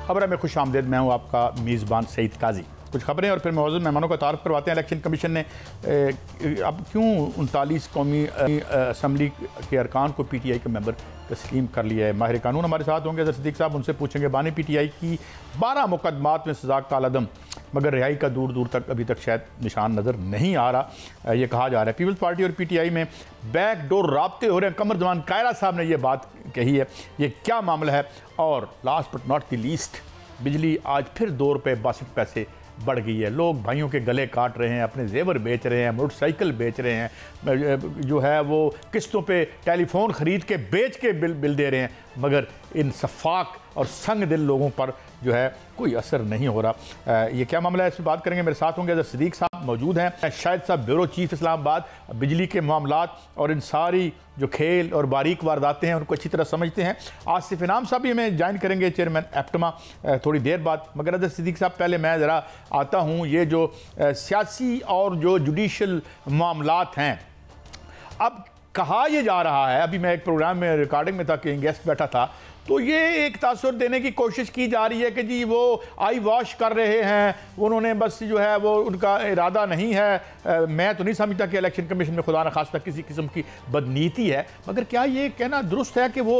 खबर में खुश आमदेद। मैं हूँ आपका मेज़बान सईद काजी। कुछ खबरें और फिर मौजूद मेहमानों का तारुफ करवाते हैं। इलेक्शन कमीशन ने अब क्यों 39 कौमी असम्बली के अरकान को PTI के मेंबर तस्लीम कर लिया है। माहिर कानून हमारे साथ होंगे अज़हर सिद्दीक साहब, उनसे पूछेंगे बानी PTI की 12 मुकदमात में सज़ा कालअदम, मगर रिहाई का दूर दूर तक अभी तक शायद निशान नज़र नहीं आ रहा। ये कहा जा रहा है पीपल्स पार्टी और PTI में बैकडोर राब्ते हो रहे हैं। कमर जमान कायरा साहब ने यह बात कही है। ये क्या मामला है? और last but not the least, बिजली आज फिर 2 रुपये 62 पैसे बढ़ गई है। लोग भाइयों के गले काट रहे हैं, अपने जेवर बेच रहे हैं, मोटरसाइकिल बेच रहे हैं, जो है वो किस्तों पे टेलीफोन ख़रीद के बेच के बिल दे रहे हैं, मगर इन शफाक और संग दिल लोगों पर जो है कोई असर नहीं हो रहा। ये क्या मामला है, इस पर बात करेंगे। मेरे साथ होंगे अज़हर सिद्दीक साहब मौजूद हैं, शाहिद साहब ब्यूरो चीफ इस्लामाबाद, बिजली के मामलात और इन सारी जो खेल और बारीक वारदातें हैं उनको अच्छी तरह समझते हैं। आसिफ इनाम साहब भी हमें ज्वाइन करेंगे, चेयरमैन एप्टमा, थोड़ी देर बाद। मगर अज़हर सिद्दीक साहब पहले मैं ज़रा आता हूँ, ये जो सियासी और जो जुडिशल मामलात हैं, अब कहा यह जा रहा है, अभी मैं एक प्रोग्राम में रिकॉर्डिंग में था कि गेस्ट बैठा था, तो ये एक तासुर देने की कोशिश की जा रही है कि जी वो आई वॉश कर रहे हैं, उन्होंने बस जो है वो उनका इरादा नहीं है। मैं तो नहीं समझता कि इलेक्शन कमीशन में खुदा न खास्ता किसी किस्म की बदनीति है, मगर क्या ये कहना दुरुस्त है कि वो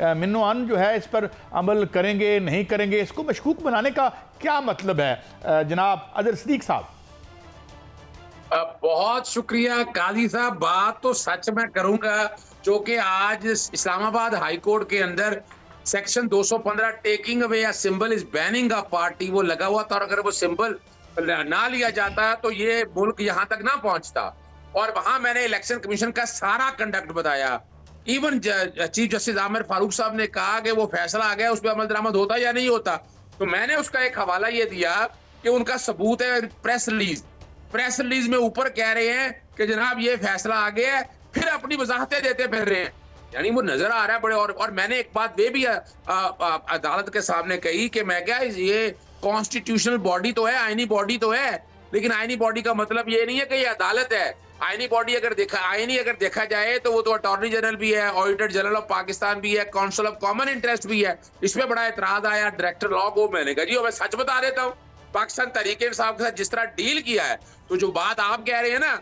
मिन्नोअन जो है इस पर अमल करेंगे नहीं करेंगे? इसको मशकूक बनाने का क्या मतलब है जनाब अज़हर सिद्दीक साहब? बहुत शुक्रिया काजी साहब। बात तो सच में करूंगा, जो कि आज इस्लामाबाद हाई कोर्ट के अंदर सेक्शन 215 टेकिंग अवे या symbol is banning a party वो लगा हुआ था, और अगर वो सिंबल ना लिया जाता तो ये मुल्क यहां तक ना पहुंचता। और वहां मैंने इलेक्शन कमीशन का सारा कंडक्ट बताया। Even chief justice Aamir Farooq साहब ने कहा कि वो फैसला आ गया, उस पर अमल दरामद होता या नहीं होता, तो मैंने उसका एक हवाला ये दिया कि उनका सबूत है प्रेस रिलीज में ऊपर कह रहे हैं कि जनाब ये फैसला आ गया है, फिर अपनी वजाहतें देते फिर रहे हैं। यानी वो नजर आ रहा है बड़े। और मैंने एक बात वे भी अदालत के सामने कही कि मैं क्या, ये कॉन्स्टिट्यूशनल बॉडी तो है, आईनी बॉडी तो है, लेकिन आईनी बॉडी का मतलब ये नहीं है कि ये अदालत है। आईनी बॉडी अगर देखा जाए तो वो तो अटॉर्नी जनरल भी है, ऑडिटर जनरल ऑफ पाकिस्तान भी है, काउंसिल ऑफ कॉमन इंटरेस्ट भी है। इसमें बड़ा एतराज आया डायरेक्टर लॉ को। मैंने कहा जी मैं सच बता देता हूँ, पाकिस्तान तहरीक इंसाफ के साथ जिस तरह डील किया है, तो जो बात आप कह रहे हैं ना,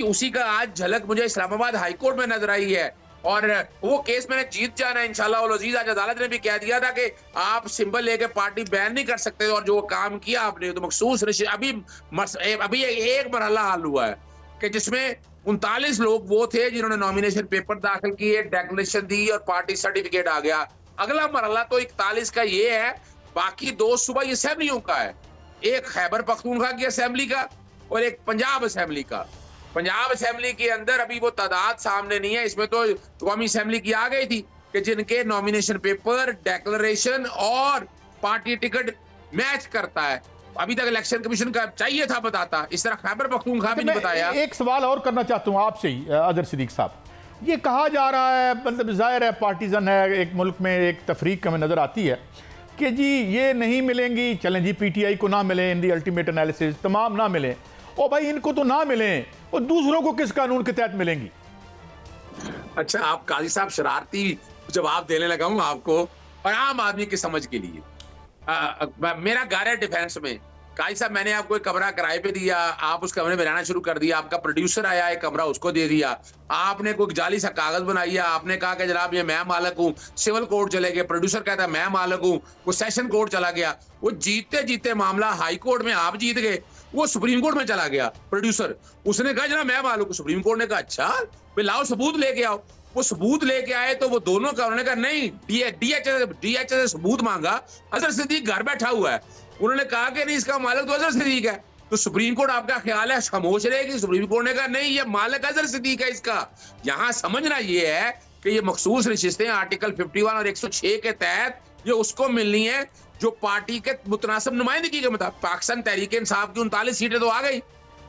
उसी का आज झलक मुझे इस्लामाबाद हाई कोर्ट में नजर आई है। और वो केस मैंने जीत जाना है इंशाल्लाह उल अजीज। आज अदालत ने भी कह दिया था कि आप सिंबल लेके पार्टी बैन नहीं कर सकते, और जो काम किया आपने तो मखसूस अभी एक मरहला हाल हुआ है कि जिसमें 39 लोग वो थे जिन्होंने नॉमिनेशन पेपर दाखिल किए, डेक्लेरेशन दी और पार्टी सर्टिफिकेट आ गया। अगला मरहला तो 41 का ये है, बाकी 2 सूबाई असेंबलियों का है, एक खैबर पख्तूनख्वा की असेंबली का और एक पंजाब असेंबली का। पंजाब असेंबली के अंदर अभी वो तादाद सामने नहीं है, इसमें तो कौमी असेंबली की आ गई थी कि जिनके नॉमिनेशन पेपर, डेक्लेरेशन और पार्टी टिकट मैच करता है। अभी तक इलेक्शन कमीशन का चाहिए था बताता, इस तरह खैबर पख्तूनख्वा भी नहीं बताया। एक सवाल और करना चाहता हूँ आपसे ही अज़हर सिद्दीक साहब, ये कहा जा रहा है, मतलब जाहिर है पार्टीजन है, एक मुल्क में एक तफरीक हमें नजर आती है कि जी ये नहीं मिलेंगी, चलें जी PTI को ना मिले, इन दी अल्टीमेट एनालिसिस तमाम ना मिले, ओ भाई इनको तो ना मिले, और दूसरों को किस कानून के तहत मिलेंगी? अच्छा, आप काजी साहब शरारती जवाब देने लगा हूं आपको, और आम आदमी की समझ के लिए। मेरा घर है डिफेंस में, काजी साहब मैंने आपको एक कमरा किराए पे दिया, आप उस कमरे में रहना शुरू कर दिया, आपका प्रोड्यूसर आया, एक कमरा उसको दे दिया, आपने कोई जाली सा कागज बनाया, आपने कहा कि जनाब ये मैं मालिक हूँ, सिविल कोर्ट चले गए, प्रोड्यूसर कहता है मैं मालिक हूँ, वो सेशन कोर्ट चला गया, वो जीतते जीतते मामला हाई कोर्ट में आप जीत गए, वो सुप्रीम कोर्ट में चला गया प्रोड्यूसर, उसने कहा जनाब मैं मालिक हूँ, सुप्रीम कोर्ट ने कहा अच्छा भाई लाओ सबूत लेके आओ। वो सबूत लेके आए तो वो दोनों का, उन्होंने कहा नहीं, DHS से सबूत मांगा, अज़हर सिद्दीक घर बैठा हुआ है, उन्होंने कहा कि नहीं इसका मालिक तो अज़हर सिद्दीक है, तो सुप्रीम कोर्ट आपका ख्याल है खामोश रहेगी? सुप्रीम कोर्ट ने कहा नहीं ये मालिक अज़हर सिद्दीक है इसका। यहां समझना ये है कि ये मखसूस नशिस्तें आर्टिकल 51 और 106 के तहत ये उसको मिलनी है जो पार्टी के मुतनासिब नुमाइंदगी के मुताबिक। पाकिस्तान तहरीक इंसाफ की 39 सीटें तो आ गई,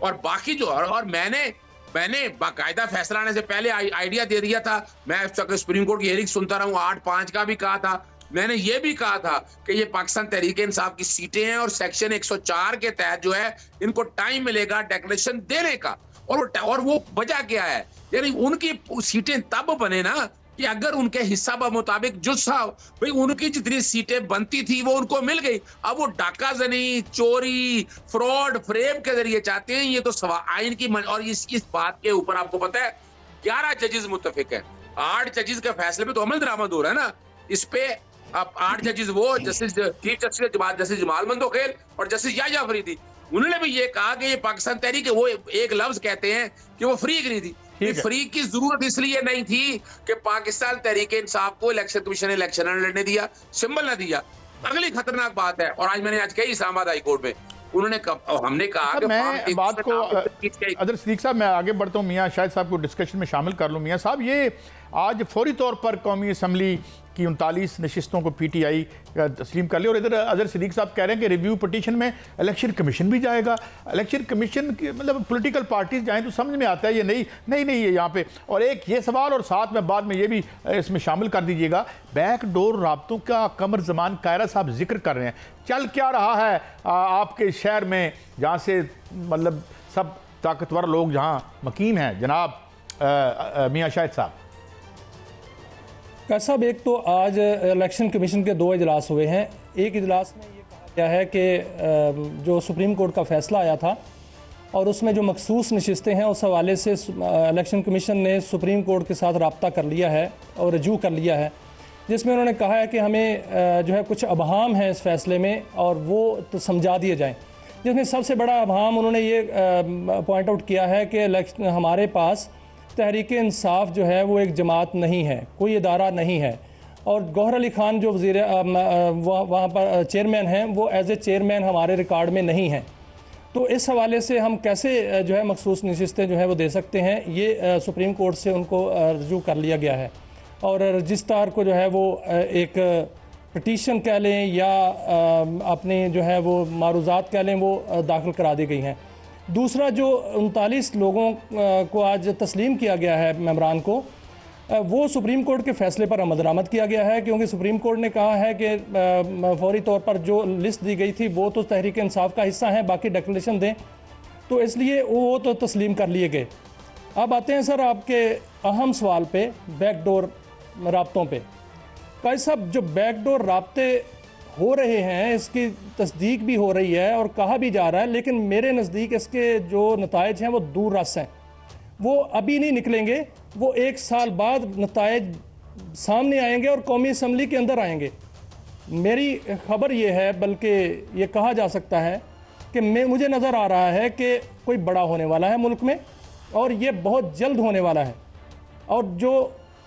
और बाकी जो, और मैंने बाकायदा फैसला आने से पहले आइडिया दे दिया था, मैं सुप्रीम कोर्ट की हियरिंग सुनता रहा हूं, 8-5 का भी कहा था, मैंने ये भी कहा था कि ये पाकिस्तान तहरीक इंसाफ की सीटें हैं और सेक्शन 104 के तहत जो है इनको टाइम मिलेगा डेक्लेरेशन देने का। और वो वजह क्या है, यानी उनकी सीटें तब बने ना कि अगर उनके हिसाब मुताबिक जुस्सा भाई उनकी जितनी सीटें बनती थी वो उनको मिल गई, अब वो डाकाजनी, चोरी, फ्रॉड, फ्रेम के जरिए चाहते हैं। ये तो आइन की और इस बात के ऊपर आपको पता है 11 जजेस मुत्तफिक है। 8 जजेस के फैसले पे तो अमल दरामद हो रहा है ना। इस पे अब 8 जजेस वो justice chief justice Jamal Mandokhel और जस्टिस याह्या फरीदी, उन्होंने भी ये कहा कि ये पाकिस्तान तहरीक, वो एक लफ्ज कहते हैं कि वो फ्रीक नहीं थी। फ्री की जरूरत इसलिए नहीं थी कि पाकिस्तान तहरीक इंसाफ को इलेक्शन कमीशन ने इलेक्शन लड़ने दिया, सिंबल ना दिया। अगली खतरनाक बात है, और आज मैंने कही इस्लामाबाद हाई कोर्ट में उन्होंने हमने कहा कि मैं बात को अदर सिद्दीक साहब, मैं आगे बढ़ता हूँ, मियाँ शाहिद साहब को डिस्कशन में शामिल कर लूँ। मियाँ साहब, ये आज फौरी तौर पर कौमी असम्बली की 39 नशिस्तों को PTI तस्लीम कर लिया, और इधर अदर सिद्दीक साहब कह रहे हैं कि रिव्यू पिटीशन में इलेक्शन कमीशन भी जाएगा। इलेक्शन कमीशन की मतलब पॉलिटिकल पार्टीज जाएं तो समझ में आता है ये नहीं है यहाँ पे। और एक ये सवाल, और साथ में बाद में ये भी इसमें शामिल कर दीजिएगा, बैकडोर राब्तों का कमर जमान कायरा साहब जिक्र कर रहे हैं। चल क्या रहा है आपके शहर में जहाँ से मतलब सब ताकतवर लोग जहाँ मकीम हैं, जनाब मियाँ शाहिद साहब? साहब, एक तो आज इलेक्शन कमीशन के 2 इजलास हुए हैं। एक इजलास में ये कहा गया है कि जो सुप्रीम कोर्ट का फैसला आया था और उसमें जो मखसूस नशिस्तें हैं, उस हवाले से इलेक्शन कमीशन ने सुप्रीम कोर्ट के साथ रब्ता कर लिया है और रजू कर लिया है, जिसमें उन्होंने कहा है कि हमें जो है कुछ अबहाम हैं इस फैसले में और वो तो समझा दिए जाएँ। जिसमें सबसे बड़ा अबहाम उन्होंने ये पॉइंट आउट किया है कि हमारे पास तहरीक इंसाफ जो है वो एक जमात नहीं है, कोई इदारा नहीं है, और गौहर अली खान जो वज़ीर वहाँ पर चेयरमैन हैं वो एज ए चेयरमैन हमारे रिकॉर्ड में नहीं हैं। तो इस हवाले से हम कैसे जो है मखसूस नशिस्तें जो है वो दे सकते हैं, ये सुप्रीम कोर्ट से उनको रजू कर लिया गया है। और रजिस्ट्रार को जो है वो एक पटिशन कह लें या अपनी जो है वो मारूज़ात कह लें, वो दाखिल करा दी गई हैं। दूसरा, जो 39 लोगों को आज तस्लीम किया गया है मेंबरान को, वो सुप्रीम कोर्ट के फैसले पर अमल दरामद किया गया है, क्योंकि सुप्रीम कोर्ट ने कहा है कि फौरी तौर पर जो लिस्ट दी गई थी वो तो तहरीक इंसाफ का हिस्सा है, बाकी डिक्लेरेशन दें, तो इसलिए वो तो तस्लीम कर लिए गए। अब आते हैं सर आपके अहम सवाल पे, बैकडोर राब्तों पे। भाई साहब, जो बैकडोर राब्ते हो रहे हैं इसकी तस्दीक भी हो रही है और कहा भी जा रहा है, लेकिन मेरे नज़दीक इसके जो नतायज हैं वो दूर रस हैं, वो अभी नहीं निकलेंगे, वो 1 साल बाद नतायज सामने आएंगे और कौमी असम्बली के अंदर आएंगे। मेरी खबर ये है, बल्कि ये कहा जा सकता है कि मुझे नज़र आ रहा है कि कोई बड़ा होने वाला है मुल्क में, और ये बहुत जल्द होने वाला है, और जो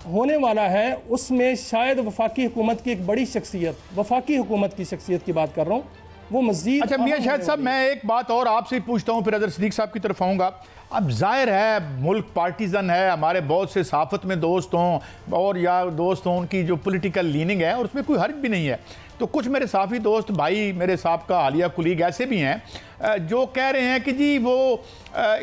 होने वाला है उसमें शायद वफाकी हुकूमत की एक बड़ी शख्सियत, वफाकी हुकूमत की शख्सियत की बात कर रहा हूँ, वो मज़ीद। अच्छा मियाँ शाहिद साहब, मैं एक बात और आपसे पूछता हूँ, फिर अदर सिद्दीक साहब की तरफ आऊँगा। अब जाहिर है मुल्क पार्टीजन है, हमारे बहुत से सहाफ़त में दोस्त हों और या दोस्त हों उनकी जो पॉलिटिकल लीनिंग है, और उसमें कोई हर्ज भी नहीं है। तो कुछ मेरे साफ़ी दोस्त भाई, मेरे साहब का हालिया कुलीग ऐसे भी हैं जो कह रहे हैं कि जी वो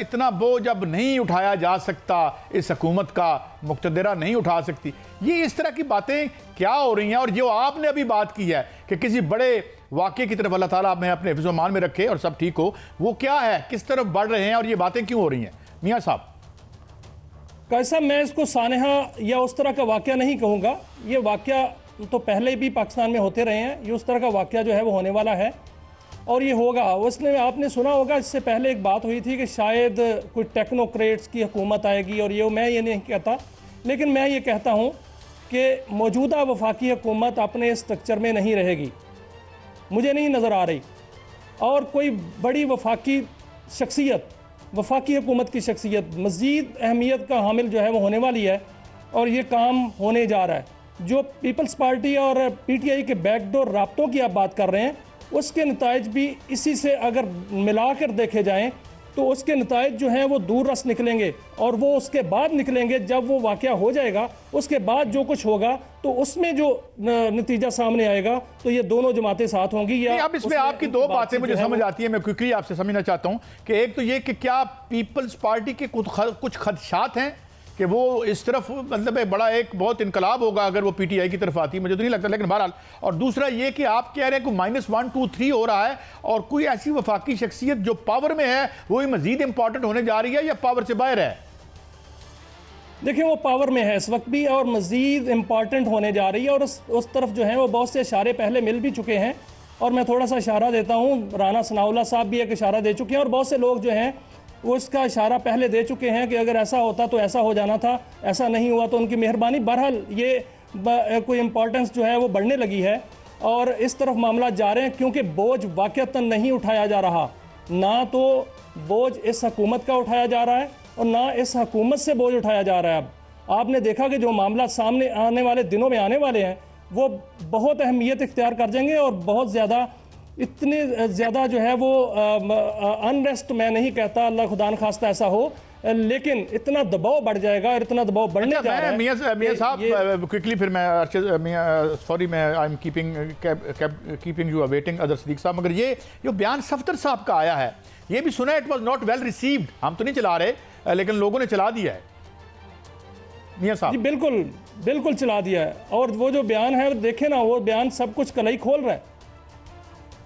इतना बोझ अब नहीं उठाया जा सकता, इस हुकूमत का मुक़्तदरा नहीं उठा सकती। ये इस तरह की बातें क्या हो रही हैं? और जो आपने अभी बात की है कि किसी बड़े वाक़े की तरफ अल्लाह ताला में अपने हिफ्ज़-ओ-मान में रखे और सब ठीक हो, वो क्या है, किस तरफ बढ़ रहे हैं और ये बातें क्यों हो रही हैं? मियाँ साहब। कैसा, मैं इसको सानहा या उस तरह का वाक़या नहीं कहूँगा, ये वाक़या तो पहले भी पाकिस्तान में होते रहे हैं, ये उस तरह का वाक़या जो है वो होने वाला है और ये होगा। उसने आपने सुना होगा, इससे पहले एक बात हुई थी कि शायद कोई टेक्नोक्रेट्स की हुकूमत आएगी, और ये मैं ये नहीं कहता, लेकिन मैं ये कहता हूँ कि मौजूदा वफाकी हुकूमत अपने स्ट्रक्चर में नहीं रहेगी, मुझे नहीं नज़र आ रही, और कोई बड़ी वफाकी शख्सियत, वफाकी हुकूमत की शख्सियत मज़ीद अहमियत का हामिल जो है वो होने वाली है, और ये काम होने जा रहा है। जो पीपल्स पार्टी और PTI के बैकडोर राब्तों की आप बात कर रहे हैं, उसके नतायज भी इसी से अगर मिलाकर देखे जाएं तो उसके नतायज जो हैं वो दूर रस निकलेंगे, और वो उसके बाद निकलेंगे जब वो वाक़या हो जाएगा। उसके बाद जो कुछ होगा तो उसमें जो नतीजा सामने आएगा तो ये दोनों जमातें साथ होंगी। या अब इसमें आपकी 2 बातें मुझे समझ आती है, मैं क्विकली आपसे समझना चाहता हूँ कि एक तो ये कि क्या पीपल्स पार्टी के कुछ खदशात हैं कि वो इस तरफ मतलब बड़ा एक बहुत इनकलाब होगा अगर वो PTI की तरफ आती है, मुझे तो नहीं लगता, लेकिन बहरहाल। और दूसरा ये कि आप कह रहे हैं कि -1, 2, 3 हो रहा है, और कोई ऐसी वफाकी शख्सियत जो पावर में है वही मजीद इंपॉर्टेंट होने जा रही है या पावर से बाहर है? देखिए वो पावर में है इस वक्त भी और मज़ीद इम्पॉर्टेंट होने जा रही है, और उस तरफ जो है वो बहुत से इशारे पहले मिल भी चुके हैं। और मैं थोड़ा सा इशारा देता हूँ, राना सनाउल्लाह साहब भी एक इशारा दे चुके हैं और बहुत से लोग जो हैं वो इसका इशारा पहले दे चुके हैं कि अगर ऐसा होता तो ऐसा हो जाना था, ऐसा नहीं हुआ तो उनकी मेहरबानी। बहरहाल ये कोई इम्पोर्टेंस जो है वो बढ़ने लगी है और इस तरफ मामला जा रहे हैं, क्योंकि बोझ वाक़तन नहीं उठाया जा रहा। ना तो बोझ इस हुकूमत का उठाया जा रहा है और ना इस हुकूमत से बोझ उठाया जा रहा है। अब आपने देखा कि जो मामला सामने आने वाले दिनों में आने वाले हैं वो बहुत अहमियत इख्तियार कर जाएंगे और बहुत ज़्यादा, इतने ज़्यादा जो है वो अनरेस्ट मैं नहीं कहता, अल्लाह खुदा न खास्ता ऐसा हो, लेकिन इतना दबाव बढ़ जाएगा और इतना दबाव बढ़ने जा रहा है। मियां साहब क्विकली, फिर मैं सॉरी मैं I am keeping you awaiting other Sadiq साहब, मगर ये जो बयान सफदर साहब का आया है ये भी सुना, it was not well received. हम तो नहीं चला रहे लेकिन लोगों ने चला दिया है मियां साहब। जी बिल्कुल बिल्कुल चला दिया है, और वो जो बयान है देखे ना, वो बयान सब कुछ कलई खोल रहा है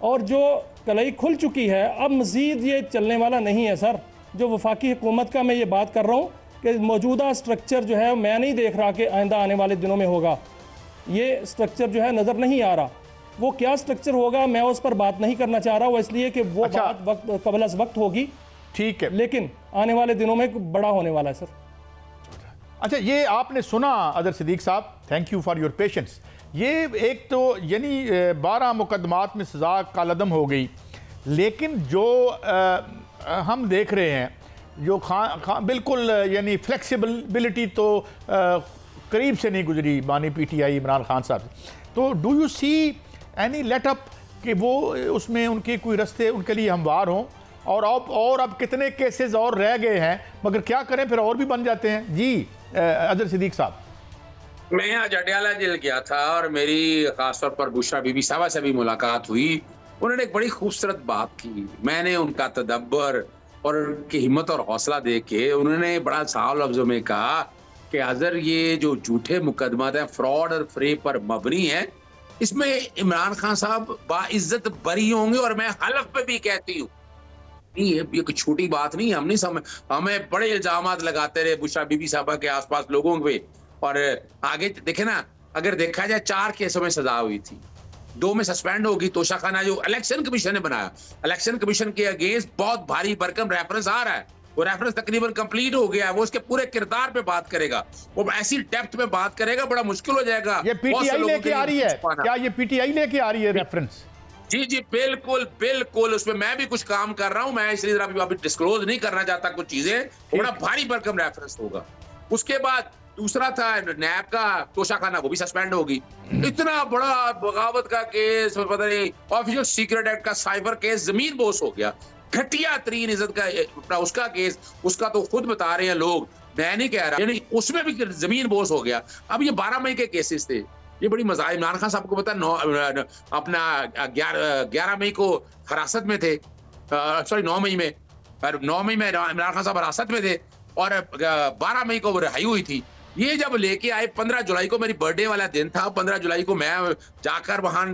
और जो कलई खुल चुकी है अब मज़ीद ये चलने वाला नहीं है सर। जो वफाकी हुकूमत का मैं ये बात कर रहा हूँ कि मौजूदा स्ट्रक्चर जो है मैं नहीं देख रहा कि आइंदा आने वाले दिनों में होगा। ये स्ट्रक्चर जो है नज़र नहीं आ रहा, वो क्या स्ट्रक्चर होगा मैं उस पर बात नहीं करना चाह रहा, वो इसलिए कि वो बात वक्त कबल अज़ वक्त होगी, ठीक है, लेकिन आने वाले दिनों में बड़ा होने वाला है सर। अच्छा, ये आपने सुना अदर सदीक साहब, thank you for your patience. ये एक तो यानी 12 मुकदमात में सज़ा कालदम हो गई, लेकिन जो हम देख रहे हैं जो बिल्कुल यानी फ्लेक्सिबिलिटी तो करीब से नहीं गुजरी बानी पीटीआई इमरान खान साहब से। तो do you see any let up कि वो उसमें उनके कोई रास्ते उनके लिए हमवार हों, और अब कितने केसेस और रह गए हैं, मगर क्या करें फिर और भी बन जाते हैं। जी अदर सिद्दीक साहब, मैं आज अडयाला जेल गया था और मेरी खासतौर पर बुशरा बीबी साहबा से भी मुलाकात हुई। उन्होंने एक बड़ी खूबसूरत बात की, मैंने उनका तदब्बर और उनकी हिम्मत और हौसला देख के उन्होंने बड़ा साफ लफ्जों में कहा कि अजहर ये जो झूठे मुकदमा है फ्रॉड और फ्रे पर मबनी है, इसमें इमरान खान साहब बाइज्जत बरी होंगे। और मैं हलफ पे भी कहती हूँ, नहीं ये कोई छोटी बात नहीं, हम नहीं समझ, हमें बड़े इल्जामात लगाते रहे बुशरा बीबी साहबा के आसपास लोगों पे, और आगे देखे ना, अगर देखा जाए 4 केसों में सजा हुई थी, 2 में सस्पेंड होगी। तोशा खाना जो इलेक्शन कमीशन ने बनाया, इलेक्शन कमीशन के अगेंस्ट बहुत भारी भरकम रेफरेंस आ रहा है, वो रेफरेंस तकरीबन कंप्लीट हो गया है, वो उसके पूरे किरदार पे बात करेगा, वो ऐसी डेप्थ में बात करेगा, बड़ा मुश्किल हो जाएगा। ये पीटीआई लेके आ रही है क्या? ये पीटीआई लेके आ रही है रेफरेंस? जी जी बिल्कुल बिल्कुल, उसमें मैं भी कुछ काम कर रहा हूं, मैं इसलिए अभी डिस्क्लोज नहीं करना चाहता कुछ चीजें, बड़ा भारी भरकम रेफरेंस होगा। उसके बाद दूसरा था नैब का तोशा खाना, वो भी सस्पेंड होगी। इतना बड़ा बगावत का केस, पता नहीं ऑफिशियल सीक्रेट एक्ट का साइबर केस जमीन बोस हो गया, घटिया तरीन इज्जत का अपना उसका केस, उसका तो खुद बता रहे हैं लोग, मैं नहीं कह रहा, यानी उसमें भी जमीन बोस हो गया। अब ये 12 मई के केसेस थे, ये बड़ी मजा। इमरान खान साहब को पता अपना 11 मई को हिरासत में थे, सॉरी 9 मई में, 9 मई में इमरान खान साहब हिरासत में थे और 12 मई को रिहाई हुई थी। ये जब लेके आए 15 जुलाई को मेरी बर्थडे वाला दिन था, 15 जुलाई को मैं जाकर वहां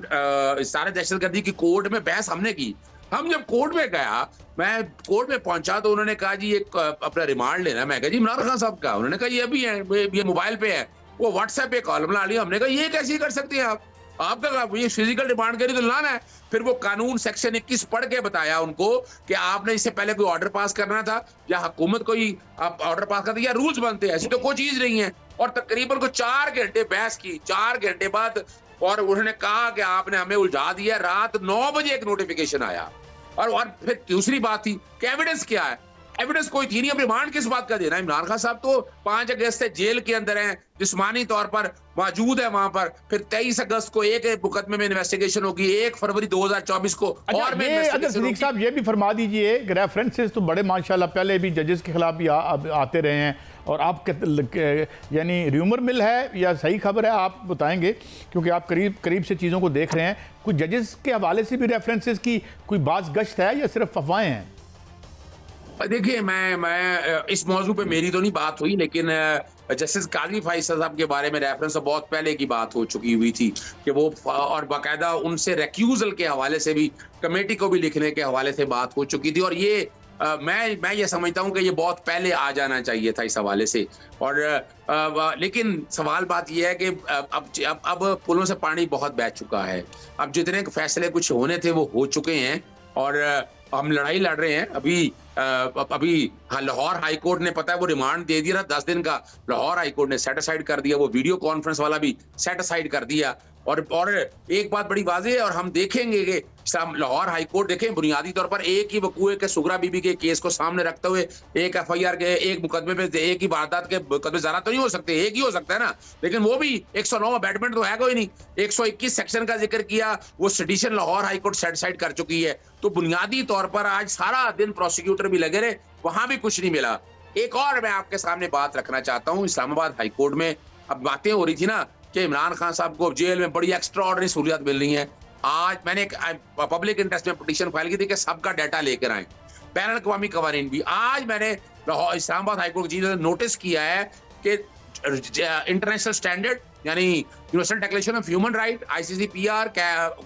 सारे दहशतगर्दी की कोर्ट में बहस हमने की। हम जब कोर्ट में गया, मैं कोर्ट में पहुंचा तो उन्होंने कहा जी एक अपना रिमांड लेना। मैं कहा जी इमरान खान साहब का? उन्होंने कहा ये भी है, ये मोबाइल पे है, वो व्हाट्सएप पे कॉलम ला लिया। हमने कहा ये कैसे कर सकते हैं आप, आपका ये फिजिकल डिमांड करी तो लाना है। फिर वो कानून सेक्शन 21 पढ़ के बताया उनको कि आपने इससे पहले कोई ऑर्डर पास करना था या हुकूमत को ही आप ऑर्डर पास करते या रूल्स बनते हैं, ऐसी तो कोई चीज नहीं है। और तकरीबन को 4 घंटे बहस की, 4 घंटे बाद और उन्होंने कहा कि आपने हमें उलझा दिया। रात 9 बजे एक नोटिफिकेशन आया और फिर दूसरी बात थी कि एविडेंस क्या है, एविडेंस कोई थी नहीं। अब रिमांड किस बात का देना? इमरान खान साहब तो 5 अगस्त से जेल के अंदर हैं, जिस्मानी तौर पर मौजूद है वहां पर। फिर 23 अगस्त को एक मुकदमे में इन्वेस्टिगेशन होगी, 1 फरवरी 2024 को और में इन्वेस्टिगेशन। साहब ये भी फरमा दीजिए, रेफरेंसेस तो बड़े माशाल्लाह पहले भी जजेस के खिलाफ भी आते रहे हैं, और आप यानी र्यूमर मिल है या सही खबर है आप बताएंगे, क्योंकि आप करीब से चीज़ों को देख रहे हैं। कुछ जजेस के हवाले से भी रेफरेंसेस की कोई बात गश्त है या सिर्फ अफवाहें हैं? देखिए मैं इस मौजू पे मेरी तो नहीं बात हुई, लेकिन जस्टिस काजी फैसल साहब के बारे में रेफरेंस तो बहुत पहले की बात हो चुकी हुई थी कि वो, और बाकायदा उनसे रेक्यूजल के हवाले से भी, कमेटी को भी लिखने के हवाले से बात हो चुकी थी। और ये मैं ये समझता हूं कि ये बहुत पहले आ जाना चाहिए था इस हवाले से। और लेकिन सवाल बात यह है कि अब पुलों से पानी बहुत बह चुका है। अब जितने फैसले कुछ होने थे वो हो चुके हैं और हम लड़ाई लड़ रहे हैं। अभी लाहौर हाई कोर्ट ने, पता है, वो रिमांड दे दिया था 10 दिन का, लाहौर हाई कोर्ट ने सेट असाइड कर दिया, वो वीडियो कॉन्फ्रेंस वाला भी सेट असाइड कर दिया। और एक बात बड़ी वाज़ेह है और हम देखेंगे कि लाहौर हाई कोर्ट देखें बुनियादी तौर पर एक ही वकूए के सुगरा बीबी के केस को सामने रखते हुए एक FIR के एक मुकदमे पे एक ही वारदात के मुकदमे ज़्यादा तो नहीं हो सकते, एक ही हो सकता है ना। लेकिन वो भी 109 अबैटमेंट तो है कोई नहीं, 121 सेक्शन का जिक्र किया, वो sedition Lahore high court set aside कर चुकी है। तो बुनियादी तौर पर आज सारा दिन प्रोसिक्यूटर भी लगे रहे, वहां भी कुछ नहीं मिला। एक और मैं आपके सामने बात रखना चाहता हूँ, इस्लामाबाद हाई कोर्ट में अब बातें हो रही थी ना कि इमरान खान साहब को जेल में बड़ी एक्स्ट्राऑर्डिनरी सहूलियत मिल रही है। आज मैंने एक पब्लिक इंटरेस्ट में पिटीशन फाइल की थी कि सबका डाटा लेकर आए, बैन अवी कवानीन भी। आज मैंने इस्लामाबाद हाईकोर्ट की चीज नोटिस किया है कि इंटरनेशनल स्टैंडर्ड यानी universal declaration of human right, ICCPR,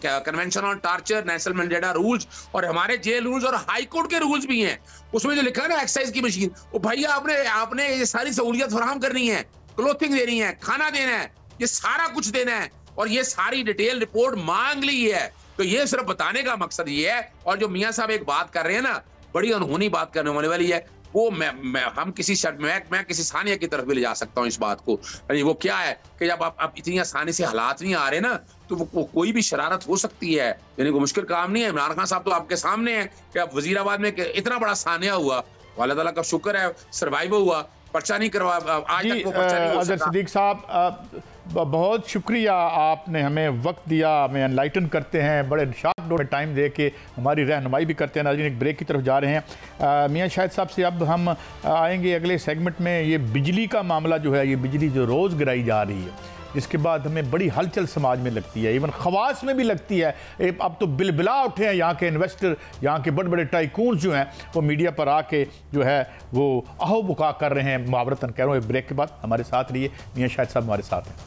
convention on torture, national mandatory rules और हमारे जेल रूल्स और हाई कोर्ट के रूल्स भी हैं। उसमें जो लिखा है ना एक्सरसाइज की मशीन, वो भैया आपने ये सारी सहूलियत फराहम करनी है, क्लोथिंग देनी है, खाना देना है, ये सारा कुछ देना है और ये सारी डिटेल रिपोर्ट मांग ली है। तो ये सिर्फ बताने का मकसद ये है। और जो मियां साहब एक बात कर रहे हैं ना, बड़ी अनहोनी बात करने वाली वाली है, वो मैं किसी सानिया की तरफ भी ले जा सकता हूँ इस बात को। यानी वो क्या है कि जब आप इतनी आसानी से हालात नहीं आ रहे ना, तो वो कोई भी शरारत हो सकती है। यानी कोई मुश्किल काम नहीं है। इमरान खान साहब तो आपके सामने है कि अब वजीराबाद में इतना बड़ा सानिया हुआ, अल्लाह ताला का शुक्र है सर्वाइव हुआ, पर्चा नहीं करवा, आज तक वो पर्चा नहीं हो सका। सिद्दीक साहब बहुत शुक्रिया, आपने हमें वक्त दिया, हमें एनलाइटन करते हैं, बड़े शार्ट में टाइम दे के हमारी रहनुमाई भी करते हैं। नाज़रीन, एक ब्रेक की तरफ जा रहे हैं। मियां शाहिद साहब से अब हम आएंगे अगले सेगमेंट में। ये बिजली का मामला जो है, ये बिजली जो रोज़ गिराई जा रही है, जिसके बाद हमें बड़ी हलचल समाज में लगती है, इवन खवास में भी लगती है। अब तो बिलबिला उठे हैं यहाँ के इन्वेस्टर, यहाँ के बड़े बड़े टाइकून्स जो हैं, वो मीडिया पर आके जो है वो अहो बुका कर रहे हैं, मुहावरतन कह रहा हूँ। ब्रेक के बाद हमारे साथ रहिए, मियां शाहिद साहब हमारे साथ हैं।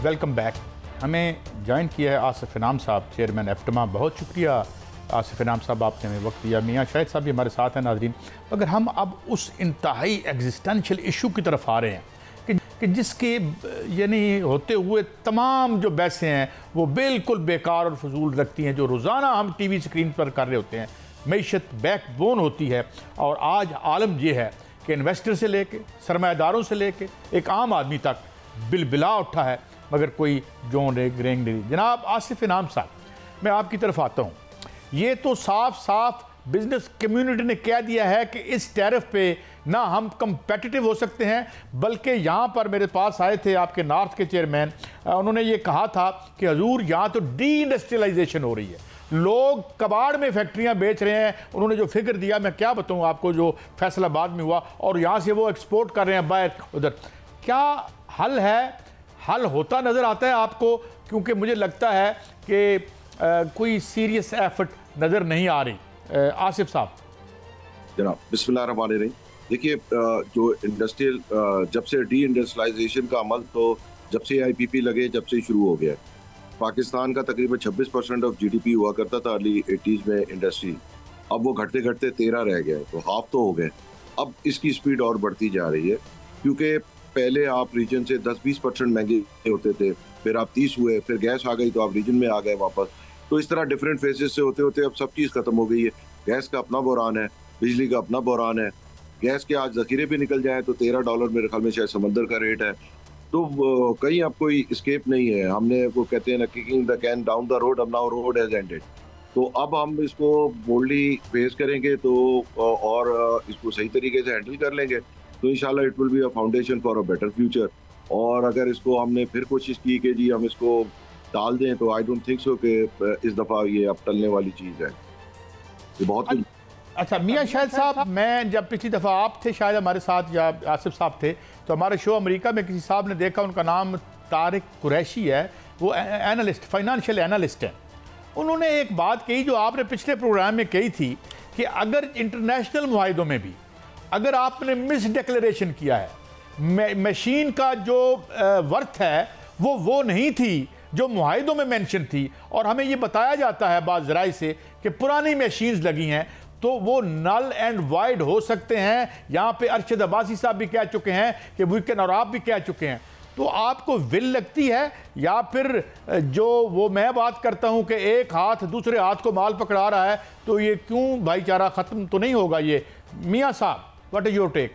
Welcome back. हमें ज्वाइन किया है आसिफ इनाम साहब, चेयरमैन एप्टमा। बहुत शुक्रिया आसिफ इनाम साहब, आपने हमें वक्त दिया। मियां शाहिद साहब भी हमारे साथ हैं। नाज़रीन, अगर हम अब उस इंतहाई एग्जिस्टेंशियल इशू की तरफ आ रहे हैं कि जिसके यानी होते हुए तमाम जो बहसें हैं वो बिल्कुल बेकार और फजूल लगती हैं, जो रोज़ाना हम TV स्क्रीन पर कर रहे होते हैं, मईशत बैकबोन होती है। और आज आलम ये है कि इन्वेस्टर से लेके, सरमायादारों से लेके एक आम आदमी तक बिलबिला उठा है, मगर कोई जोन रेंग नहीं। जनाब आसिफ इनाम साहब, मैं आपकी तरफ आता हूँ। ये तो साफ साफ बिजनेस कम्युनिटी ने कह दिया है कि इस टैरिफ पे ना हम कंपेटिटिव हो सकते हैं, बल्कि यहाँ पर मेरे पास आए थे आपके नॉर्थ के चेयरमैन, उन्होंने ये कहा था कि हजूर यहाँ तो डी इंडस्ट्रियलाइजेशन हो रही है, लोग कबाड़ में फैक्ट्रियाँ बेच रहे हैं। उन्होंने जो फिक्र दिया, मैं क्या बताऊँ आपको, जो फैसलाबाद में हुआ, और यहाँ से वो एक्सपोर्ट कर रहे हैं बाहर उधर। क्या हल है? हल होता नज़र आता है आपको? क्योंकि मुझे लगता है कि कोई सीरियस एफर्ट नज़र नहीं आ रही। आसिफ साहब। जनाब बिस्मिल्लाहिर्रहमानिर्रहीम। देखिए, जो इंडस्ट्रियल जब से डी इंडस्ट्रियलाइजेशन का अमल तो जब से IPP लगे जब से शुरू हो गया है। पाकिस्तान का तकरीबन 26% ऑफ GDP हुआ करता था अर्ली 80s में इंडस्ट्री, अब वो घटते घटते 13 रह गया, तो हाफ तो हो गए। अब इसकी स्पीड और बढ़ती जा रही है, क्योंकि पहले आप रीजन से 10-20% महंगे होते थे, फिर आप 30 हुए, फिर गैस आ गई तो आप रीजन में आ गए वापस। तो इस तरह डिफरेंट फेजेस से होते होते अब सब चीज़ खत्म हो गई है। गैस का अपना बहरान है, बिजली का अपना बहरान है। गैस के आज ज़खीरे भी निकल जाए तो $13 मेरे ख्याल में शायद समंदर का रेट है। तो कहीं अब कोई स्केप नहीं है। हमने वो कहते हैं ना, kicking the can down the road, अब नाउ रोड हैज एंडेड। तो अब हम इसको बोल्डली फेस करेंगे तो और इसको सही तरीके से हैंडल कर लेंगे तो इंशाल्लाह it will be a foundation for a better future. और अगर इसको हमने फिर कोशिश की कि जी हम इसको टाल दें, तो आई डोंट थिंक सो कि इस दफ़ा ये अब टलने वाली चीज़ है। ये बहुत अच्छा मियां शाहिद साहब, मैं जब पिछली दफ़ा आप थे शायद हमारे साथ या आसिफ साहब थे, तो हमारे शो अमेरिका में किसी साहब ने देखा, उनका नाम तारिक कुरैशी है, वो एनालिस्ट, फाइनेंशियल एनालिस्ट हैं। उन्होंने एक बात कही जो आपने पिछले प्रोग्राम में कही थी कि अगर इंटरनेशनल मुआहिदों में भी अगर आपने मिस डिक्लेरेशन किया है मशीन का जो वर्थ है वो नहीं थी जो मुआहिदों में मेंशन थी, और हमें ये बताया जाता है बाज़ ज़राए से कि पुरानी मशीन्स लगी हैं तो वो नल एंड वाइड हो सकते हैं। यहाँ पे अरशद अब्बासी साहब भी कह चुके हैं कि वीकेंड, और आप भी कह चुके हैं। तो आपको विल लगती है या फिर जो वो मैं बात करता हूं कि एक हाथ दूसरे हाथ को माल पकड़ा रहा है, तो ये क्यों भाईचारा ख़त्म तो नहीं होगा? ये मियां साहब, व्हाट इज योर टेक?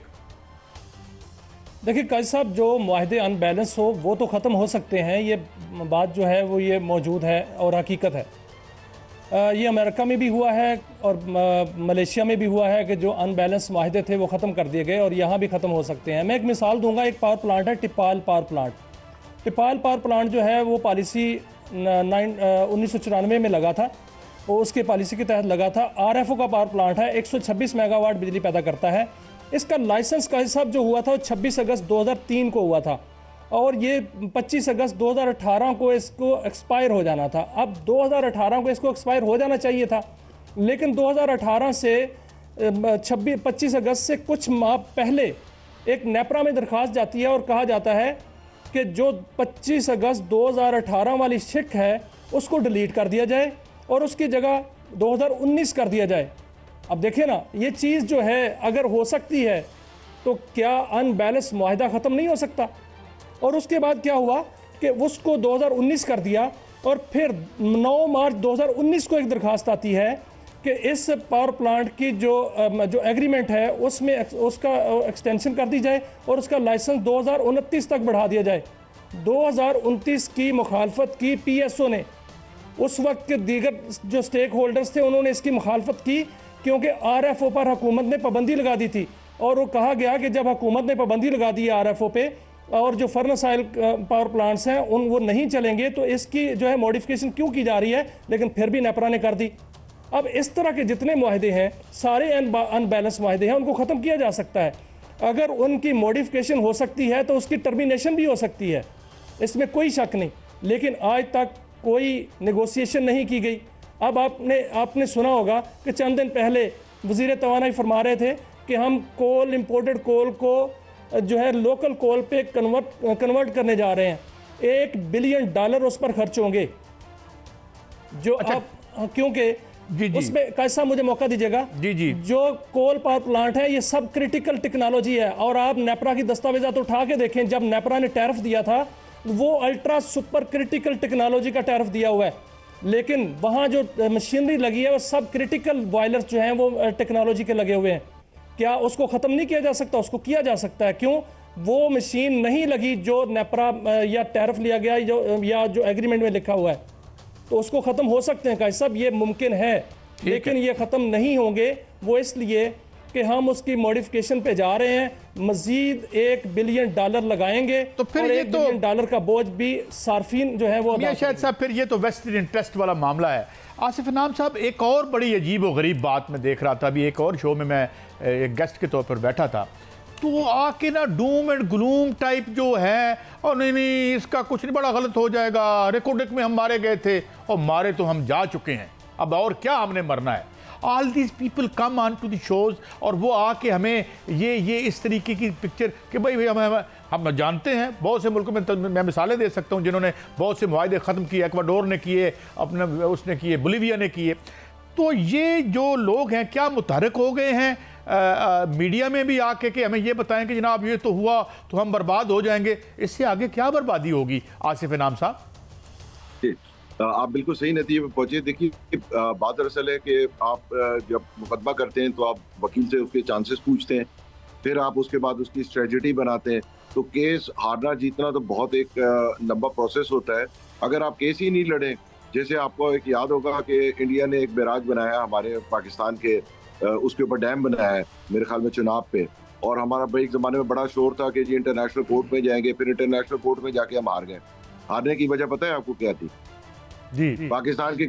देखिए काजी साहब, जो मुआहदे अनबैलेंस हो वो तो ख़त्म हो सकते हैं, ये बात जो है वो ये मौजूद है और हकीकत है। ये अमेरिका में भी हुआ है और मलेशिया में भी हुआ है कि जो अनबैलेंस माहदे थे वो ख़त्म कर दिए गए, और यहाँ भी ख़त्म हो सकते हैं। मैं एक मिसाल दूंगा, एक पावर प्लांट है टिपाल पावर प्लांट। टिपाल पावर प्लांट जो है वो पॉलिसी 1994 में लगा था, वो उसके पॉलिसी के तहत लगा था। RFO का पावर प्लांट है, 126 मेगावाट बिजली पैदा करता है। इसका लाइसेंस का हिसाब जो हुआ था वो 26 अगस्त 2003 को हुआ था, और ये 25 अगस्त 2018 को इसको एक्सपायर हो जाना था। अब 2018 को इसको एक्सपायर हो जाना चाहिए था, लेकिन 2018 से 25 अगस्त से कुछ माह पहले एक नेपरा में दरख्वास्त जाती है और कहा जाता है कि जो 25 अगस्त 2018 वाली शिक है उसको डिलीट कर दिया जाए और उसकी जगह 2019 कर दिया जाए। अब देखिए ना, ये चीज़ जो है अगर हो सकती है तो क्या अनबैलेंस मुआहिदा ख़त्म नहीं हो सकता? और उसके बाद क्या हुआ कि उसको 2019 कर दिया, और फिर 9 मार्च 2019 को एक दरखास्त आती है कि इस पावर प्लांट की जो एग्रीमेंट है उसमें उसका एक्सटेंशन कर दी जाए और उसका लाइसेंस 2029 तक बढ़ा दिया जाए। 2029 की मुखालफत की PSO ने। उस वक्त के दीगर जो स्टेक होल्डर्स थे उन्होंने इसकी मुखालफत की, क्योंकि RFO पर हुकूमत ने पाबंदी लगा दी थी, और वो कहा गया कि जब हुकूमत ने पाबंदी लगा दी RFO पे और जो फर्नेस ऑयल पावर प्लांट्स हैं वो नहीं चलेंगे, तो इसकी जो है मॉडिफिकेशन क्यों की जा रही है? लेकिन फिर भी नेपरा ने कर दी। अब इस तरह के जितने मुआहदे हैं सारे अनबैलेंस मुआहदे हैं, उनको ख़त्म किया जा सकता है। अगर उनकी मॉडिफिकेशन हो सकती है तो उसकी टर्मिनेशन भी हो सकती है, इसमें कोई शक नहीं, लेकिन आज तक कोई नेगोशिएशन नहीं की गई। अब आपने सुना होगा कि चंद दिन पहले वज़ीर तवानाई फरमा रहे थे कि हम कोल, इम्पोर्टेड कोल को जो है लोकल कोल पे कन्वर्ट करने जा रहे हैं। $1 बिलियन उस पर खर्च होंगे। जो अच्छा, आप क्योंकि उसमें कैसा, मुझे मौका दीजिएगा जी, जो कोल पावर प्लांट है ये सब क्रिटिकल टेक्नोलॉजी है, और आप नेपरा की दस्तावेजात उठा के देखें, जब नेपरा ने टैरिफ दिया था वो अल्ट्रा सुपर क्रिटिकल टेक्नोलॉजी का टैरिफ दिया हुआ है, लेकिन वहाँ जो मशीनरी लगी है वो सब क्रिटिकल बॉयलर्स जो हैं वो टेक्नोलॉजी के लगे हुए हैं। क्या उसको ख़त्म नहीं किया जा सकता? उसको किया जा सकता है। क्यों? वो मशीन नहीं लगी जो नेपरा या टैरिफ लिया गया या जो एग्रीमेंट में लिखा हुआ है, तो उसको ख़त्म हो सकते हैं। कैसा सब ये मुमकिन है, लेकिन ये ख़त्म नहीं होंगे। वो इसलिए कि हम उसकी मॉडिफिकेशन पे जा रहे हैं, मजीद $1 बिलियन लगाएंगे, तो फिर $1 बिलियन का बोझ भी सार्फिन जो है वो शायद साहब, फिर ये तो वेस्टेड इंटरेस्ट वाला मामला है। आसिफ इनाम साहब, एक और बड़ी अजीब और गरीब बात मैं देख रहा था, अभी एक और शो में मैं एक गेस्ट के तौर पर बैठा था, तो आके ना डूम एंड ग्लूम टाइप जो है, और नहीं इसका कुछ नहीं, बड़ा गलत हो जाएगा, रिकॉर्डिक में हम मारे गए थे, और मारे तो हम जा चुके हैं, अब और क्या हमने मरना है। All these people come on to the shows, और वो आके हमें ये इस तरीके की पिक्चर कि भाई हम जानते हैं बहुत से मुल्कों में, मैं मिसालें दे सकता हूँ जिन्होंने बहुत से मुआहदे ख़त्म किए, एक्वाडोर ने किए, अपने उसने किए, बोलीविया ने किए। तो ये जो लोग हैं क्या मुतहरक हो गए हैं मीडिया में भी आके कि हमें ये बताएं कि जनाब ये तो हुआ तो हम बर्बाद हो जाएंगे? इससे आगे क्या बर्बादी होगी आसिफ इनाम साहब? आप बिल्कुल सही नतीजे पर पहुंचे। देखिए, बात दरअसल है कि आप जब मुकदमा करते हैं तो आप वकील से उसके चांसेस पूछते हैं, फिर आप उसके बाद उसकी स्ट्रेटजी बनाते हैं। तो केस हारना जीतना तो बहुत एक लंबा प्रोसेस होता है। अगर आप केस ही नहीं लड़ें, जैसे आपको एक याद होगा कि इंडिया ने एक बैराज बनाया हमारे पाकिस्तान के, उसके ऊपर डैम बनाया है मेरे ख्याल में चुनाव पे, और हमारा एक ज़माने में बड़ा शोर था कि जी इंटरनेशनल कोर्ट में जाएंगे, फिर इंटरनेशनल कोर्ट में जाके हम हार गए। हारने की वजह पता है आपको क्या थी? जी, पाकिस्तान के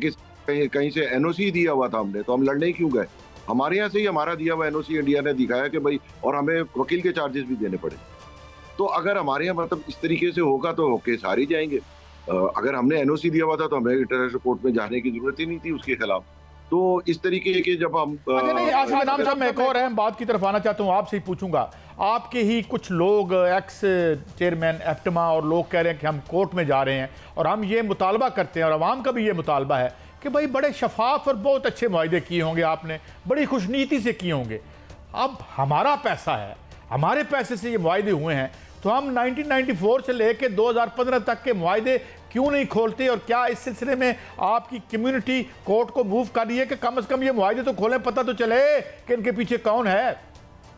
कहीं से NOC दिया हुआ था हमने, तो हम लड़ने ही क्यों गए? हमारे यहाँ से ही हमारा दिया हुआ NOC इंडिया ने दिखाया कि भाई, और हमें वकील के चार्जेस भी देने पड़े। तो अगर हमारे यहाँ मतलब इस तरीके से होगा तो केस हार ही जाएंगे। अगर हमने NOC दिया हुआ था तो हमें इंटरनेशनल कोर्ट में जाने की जरूरत ही नहीं थी उसके खिलाफ। तो इस तरीके के जब हम नाम साहब, मैं एक और अहम बात की तरफ आना चाहता हूँ, आपसे ही पूछूंगा। आपके ही कुछ लोग एक्स चेयरमैन एप्टमा और लोग कह रहे हैं कि हम कोर्ट में जा रहे हैं और हम ये मुतालबा करते हैं और अवाम का भी ये मुतालबा है कि भाई बड़े शफाफ और बहुत अच्छे मुआहदे किए होंगे आपने, बड़ी खुशनीति से किए होंगे। अब हमारा पैसा है, हमारे पैसे से ये मुआहदे हुए हैं, तो हम 1994 से लेकर 2015 तक के मुआहदे क्यों नहीं खोलते? और क्या इस सिलसिले में आपकी कम्युनिटी कोर्ट को मूव कर रही है कि कम से कम ये मुआहदे तो खोलें, पता तो चले कि इनके पीछे कौन है?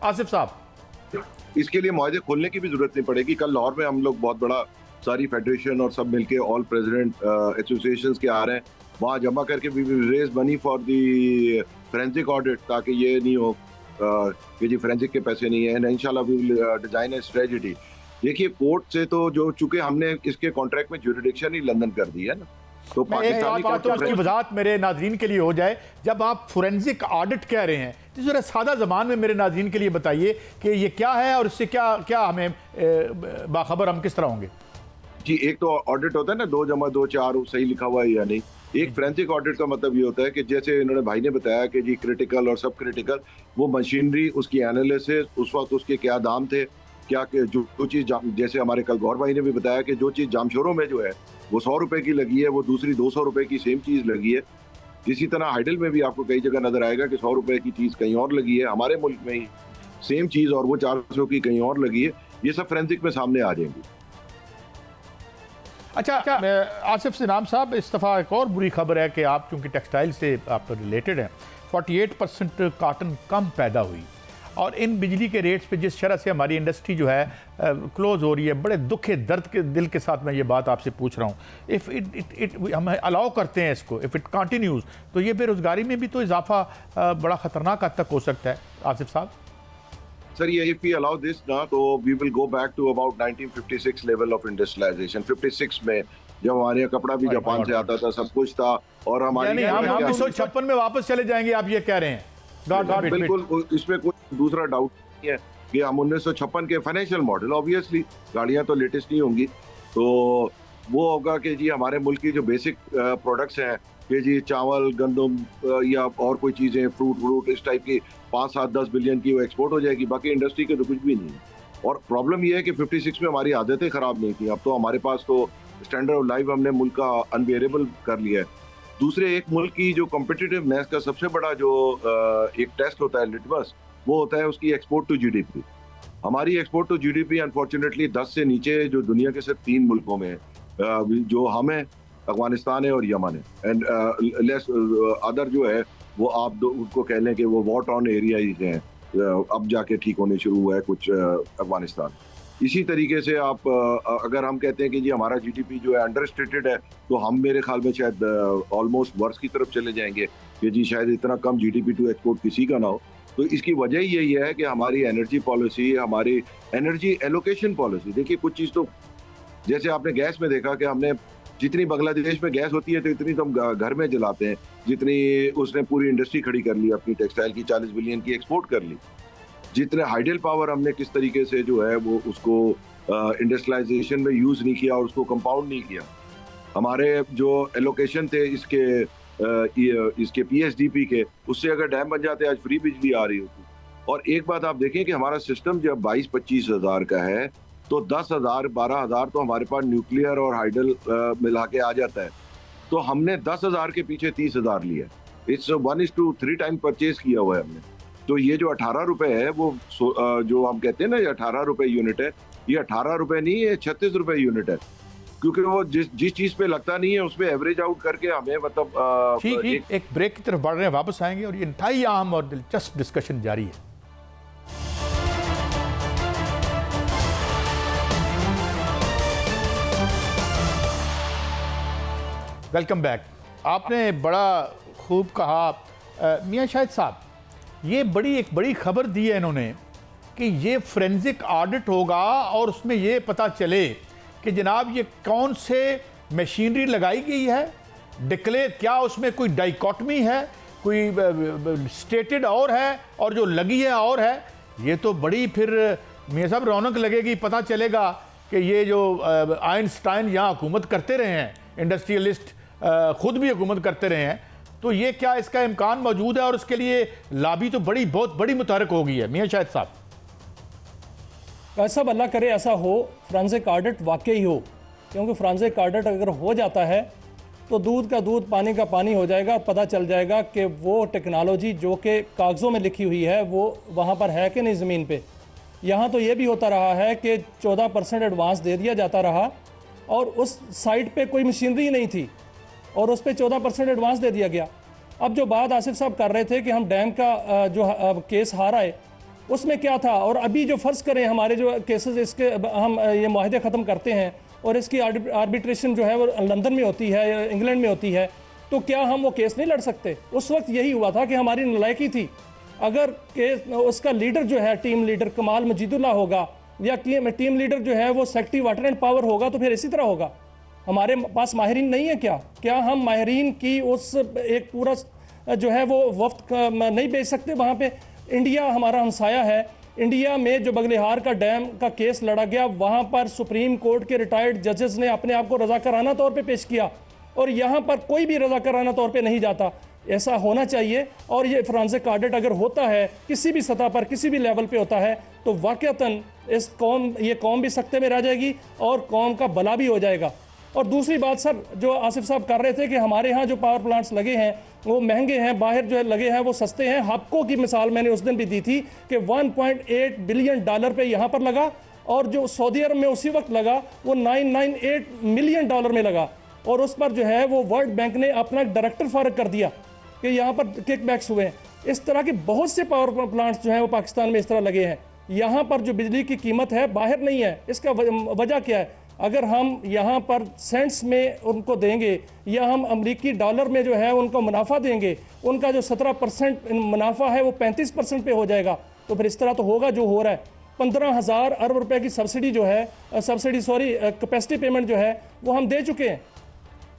आसिफ साहब, इसके लिए मुआहदे खोलने की भी जरूरत नहीं पड़ेगी। कल लाहौर में हम लोग बहुत बड़ा सारी फेडरेशन और सब मिलके ऑल प्रेसिडेंट एसोसिएशंस के आ रहे हैं, वहाँ जमा करके we will raise money for the forensic audit, ताकि ये नहीं हो कि जी फोरेंसिक के पैसे नहीं है। इंशाल्लाह we will design a strategy. देखिए कोर्ट से तो जो चूंकि हमने इसके कॉन्ट्रैक्ट में ज्यूरिडिक्शन ही लंदन कर दी है ना, तो पाकिस्तानी तो उसकी वजाहत मेरे नाज़रीन के लिए हो जाए। जब आप फोरेंसिक ऑडिट कह रहे हैं तो जरा सादा ज़बान में मेरे नाज़रीन के लिए बताइए कि ये क्या है और इससे क्या क्या हमें बाखबर हम किस तरह होंगे? जी, एक तो ऑडिट होता है ना 2+2 4 सही लिखा हुआ है या नहीं। एक फोरेंसिक ऑडिट का मतलब ये होता है कि जैसे इन्होंने भाई ने बताया कि जी क्रिटिकल और सब क्रिटिकल, वो मशीनरी, उसकी एनालिसिस, उस वक्त उसके क्या दाम थे, क्या जो चीज़ जैसे हमारे कल गौर भाई ने भी बताया कि जो चीज़ जामशोरों में जो है वो 100 रुपए की लगी है, वो दूसरी 200 रुपए की सेम चीज़ लगी है। इसी तरह हाइडल में भी आपको कई जगह नजर आएगा कि 100 रुपए की चीज़ कहीं और लगी है, हमारे मुल्क में ही सेम चीज़ और वो 400 की कहीं और लगी है। ये सब फोरेंसिक में सामने आ जाएंगी। अच्छा, आसिफ सिनाम साहब, इस दफ़ा एक और बुरी खबर है कि आप चूँकि टेक्सटाइल से आप रिलेटेड हैं, 48% कॉटन कम पैदा हुई और इन बिजली के रेट्स पे जिस शरह से हमारी इंडस्ट्री जो है क्लोज हो रही है, बड़े दुख दर्द के दिल के साथ मैं ये बात आपसे पूछ रहा हूँ। इफ़ इट हम अलाउ करते हैं इसको, इफ़ इट कंटिन्यूज़, तो ये बेरोज़गारी में भी तो इजाफा बड़ा ख़तरनाक हद तक हो सकता है। आसिफ साहब सर, ये इफ वी अलाउ दिस ना, तो we will go back to about 1956 level of industrialization. 56 में जब हमारे यहाँ कपड़ा भी जापान से आता था, सब कुछ था, और हमारी हम 1956 में वापस चले जाएंगे, आप ये कह रहे हैं? बिल्कुल, इसमें कोई दूसरा डाउट नहीं है कि हम 1956 के फाइनेंशियल मॉडल, ऑब्वियसली गाड़ियां तो लेटेस्ट नहीं होंगी, तो वो होगा कि जी हमारे मुल्क की जो बेसिक प्रोडक्ट्स हैं कि जी चावल, गंदम या और कोई चीज़ें, फ्रूट इस टाइप की 5, 7, 10 बिलियन की वो एक्सपोर्ट हो जाएगी। बाकी इंडस्ट्री के तो कुछ भी नहीं है। और प्रॉब्लम ये है कि 56 में हमारी आदतें ख़राब नहीं थी। अब तो हमारे पास तो स्टैंडर्ड ऑफ लाइफ हमने मुल्क का अनबेरेबल कर लिया है। दूसरे, एक मुल्क की जो कॉम्पिटिटिवनेस का सबसे बड़ा जो एक टेस्ट होता है, लिटमस, वो होता है उसकी एक्सपोर्ट टू जीडीपी। हमारी एक्सपोर्ट टू जीडीपी अनफॉर्चुनेटली 10 से नीचे जो दुनिया के सिर्फ 3 मुल्कों में है, जो हम हैं, अफगानिस्तान है और यमन है, एंड लेस अदर जो है वो आप उनको कह लें कि वो वॉर टॉर्न एरिया ही हैं। अब जाके ठीक होने शुरू हुआ है कुछ अफगानिस्तान। इसी तरीके से आप अगर हम कहते हैं कि जी हमारा जीडीपी जो है अंडर स्टेटेड है, तो हम मेरे ख्याल में शायद ऑलमोस्ट वर्स की तरफ चले जाएंगे कि जी शायद इतना कम जीडीपी टू एक्सपोर्ट किसी का ना हो। तो इसकी वजह यही है कि हमारी एनर्जी पॉलिसी, हमारी एनर्जी एलोकेशन पॉलिसी, देखिए कुछ चीज़ तो जैसे आपने गैस में देखा कि हमने जितनी बांग्लादेश में गैस होती है तो इतनी तो हम घर में जलाते हैं, जितनी उसने पूरी इंडस्ट्री खड़ी कर ली अपनी टेक्सटाइल की, 40 बिलियन की एक्सपोर्ट कर ली। जितने हाइडल पावर हमने किस तरीके से जो है वो उसको इंडस्ट्रियलाइजेशन में यूज़ नहीं किया और उसको कंपाउंड नहीं किया। हमारे जो एलोकेशन थे इसके पीएसडीपी के, उससे अगर डैम बन जाते आज फ्री बिजली आ रही होती। और एक बात आप देखें कि हमारा सिस्टम जब 22-25 हज़ार का है तो 10,000 12,000 तो हमारे पास न्यूक्लियर और हाइडल मिला के आ जाता है। तो हमने 10,000 के पीछे 30,000 लिया। इट्स 1:3 टाइम परचेज किया हुआ है हमने। तो ये जो 18 रुपए है वो जो हम कहते हैं ना ये 18 रुपए यूनिट है, ये 18 रुपए नहीं, ये 36 रुपए यूनिट है, क्योंकि वो जिस चीज पे लगता नहीं है उस पे एवरेज आउट करके हमें मतलब ठीक एक ब्रेक की तरफ बढ़ रहे हैं, वापस आएंगे और ये इंतहाई अहम और दिलचस्प डिस्कशन जारी है। Welcome back. आपने बड़ा खूब कहा मियां शाहिद साहब, ये एक बड़ी खबर दी है इन्होंने कि ये फोरेंसिक ऑडिट होगा और उसमें ये पता चले कि जनाब ये कौन से मशीनरी लगाई गई है, डिक्लेयर क्या उसमें कोई डाइकोटमी है, कोई स्टेटेड और है और जो लगी है और है। ये तो बड़ी फिर मियां साहब रौनक लगेगी, पता चलेगा कि ये जो आइंस्टाइन यहाँ हुकूमत करते रहे हैं, इंडस्ट्रियलिस्ट खुद भी हुकूमत करते रहे हैं, तो ये क्या इसका इम्कान मौजूद है और उसके लिए लाबी तो बहुत बड़ी मुतहरक हो गई है? मियां शाहिद साहब, ऐसा अल्लाह करे ऐसा हो, फोरेंसिक ऑडिट वाकई हो, क्योंकि फोरेंसिक ऑडिट अगर हो जाता है तो दूध का दूध पानी का पानी हो जाएगा और पता चल जाएगा कि वो टेक्नोलॉजी जो कि कागज़ों में लिखी हुई है वो वहाँ पर है कि नहीं ज़मीन पे। यहाँ तो ये भी होता रहा है कि 14% एडवांस दे दिया जाता रहा और उस साइट पे कोई मशीनरी नहीं थी और उस पर 14% एडवांस दे दिया गया। अब जो बात आसिफ साहब कर रहे थे कि हम डैम का जो केस हारा है उसमें क्या था, और अभी जो फ़र्ज़ करें हमारे जो केसेस इसके हम ये माहदे ख़त्म करते हैं और इसकी आर्बिट्रेशन जो है वो लंदन में होती है या इंग्लैंड में होती है, तो क्या हम वो केस नहीं लड़ सकते? उस वक्त यही हुआ था कि हमारी नालायकी थी। अगर केस उसका लीडर जो है टीम लीडर कमाल मजीदुल्लाह होगा या टीम लीडर जो है वो सेक्रेटरी वाटर एंड पावर होगा तो फिर इसी तरह होगा। हमारे पास माहिरीन नहीं है क्या हम माहिरीन की उस एक पूरा जो है वो वफ्त नहीं भेज सकते वहाँ पे? इंडिया हमारा हमसाया है, इंडिया में जो बगलिहार का डैम का केस लड़ा गया वहाँ पर सुप्रीम कोर्ट के रिटायर्ड जजेस ने अपने आप को रज़ाकाराना तौर पे पेश किया और यहाँ पर कोई भी रज़ाकाराना तौर पे नहीं जाता। ऐसा होना चाहिए और ये फोरेंसिक ऑडिट अगर होता है किसी भी सतह पर किसी भी लेवल पे होता है तो वाकईतन ये कौम भी सख्ते में रह जाएगी और कौम का भला भी हो जाएगा। और दूसरी बात सर, जो आसिफ साहब कर रहे थे कि हमारे यहाँ जो पावर प्लांट्स लगे हैं वो महंगे हैं, बाहर जो लगे हैं वो सस्ते हैं। हबको की मिसाल मैंने उस दिन भी दी थी कि 1.8 बिलियन डॉलर पे यहाँ पर लगा और जो सऊदी अरब में उसी वक्त लगा वो 998 मिलियन डॉलर में लगा और उस पर जो है वो वर्ल्ड बैंक ने अपना डायरेक्टर फारग कर दिया कि यहाँ पर किकबैक्स हुए हैं। इस तरह के बहुत से पावर प्लांट्स जो हैं वो पाकिस्तान में इस तरह लगे हैं। यहाँ पर जो बिजली की कीमत है बाहर नहीं है। इसका वजह क्या है? अगर हम यहाँ पर सेंट्स में उनको देंगे या हम अमेरिकी डॉलर में जो है उनको मुनाफा देंगे, उनका जो 17% मुनाफा है वो 35% पे हो जाएगा। तो फिर इस तरह तो होगा जो हो रहा है। 15,000 अरब रुपए की सब्सिडी जो है कैपेसिटी पेमेंट जो है वो हम दे चुके हैं।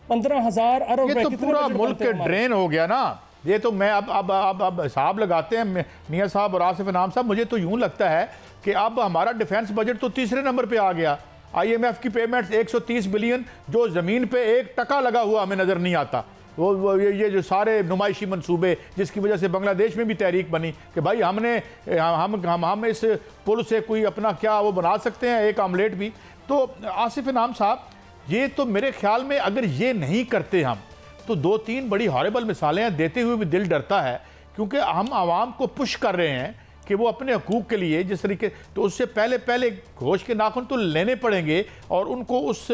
15,000 अरब रुपए तो पूरा मुल्क ड्रेन हो गया ना। ये तो मैं अब हिसाब लगाते हैं मियां साहब और आसिफ इनाम साहब, मुझे तो यूं लगता है कि अब हमारा डिफेंस बजट तो तीसरे नंबर पे आ गया। IMF की पेमेंट्स 130 बिलियन जो ज़मीन पे 1% लगा हुआ हमें नज़र नहीं आता। ये जो सारे नुमाइशी मंसूबे जिसकी वजह से बांग्लादेश में भी तहरीक बनी कि भाई हम इस पुल से कोई अपना क्या वो बना सकते हैं, एक आमलेट भी। तो आसिफ इनाम साहब, ये तो मेरे ख्याल में अगर ये नहीं करते हम तो 2-3 बड़ी हॉरेबल मिसालें देते हुए भी दिल डरता है, क्योंकि हम आवाम को पुश कर रहे हैं कि वो अपने हकूक़ के लिए जिस तरीके, तो उससे पहले घोष के नाखून तो लेने पड़ेंगे और उनको उस